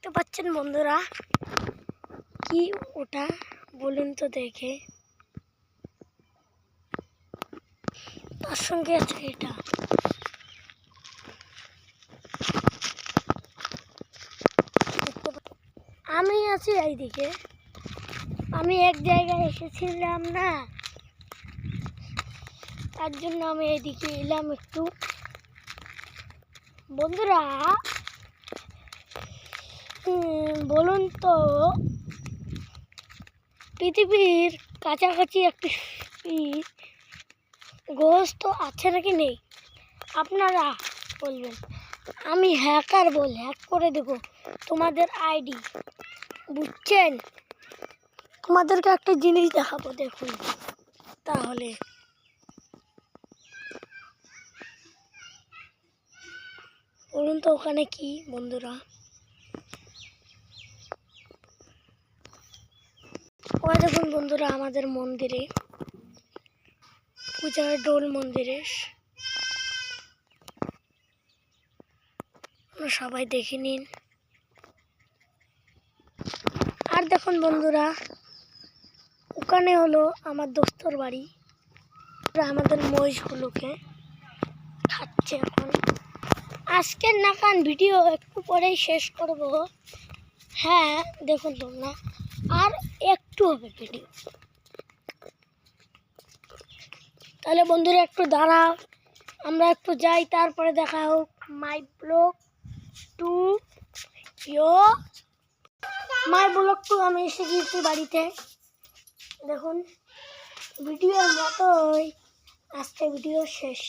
দেখতে পাচ্ছেন বন্ধুরা, কি ওটা বলুন তো দেখে। তার সঙ্গে আছে এটা। আমি আছি এইদিকে। আমি এক জায়গায় এসেছিলাম না, তার জন্য আমি এইদিকে এলাম একটু। বন্ধুরা বলুন তো, পৃথিবীর কাছাকাছি একটি গ্রহ আছে নাকি নেই? আপনারা বলবেন। আমি হ্যাকার হ্যাক করে দেবো তোমাদের আইডি, বুঝছেন? তোমাদেরকে একটা জিনিস দেখাবো, দেখুন তাহলে। বলুন তো ওখানে কি বন্ধুরা? ওই দেখুন বন্ধুরা, আমাদের মন্দিরে, পূজার ডোল মন্দিরে সবাই দেখে নিন। আর দেখুন বন্ধুরা, ওখানে হলো আমার দোস্তর বাড়ি। আমাদের মহিষগুলোকে খাচ্ছে এখন। আজকের নাকান ভিডিও একটু পরেই শেষ করব। হ্যাঁ দেখুন তোমরা, আর একটু হবে ভিডিও। তাহলে বন্ধুরা একটু দাঁড়াও, আমরা একটু যাই, তারপরে দেখা হোক। মাই ব্লগ টু আমি এসে গিয়েছি বাড়িতে। দেখুন ভিডিওর মতোই আজকে ভিডিও শেষ।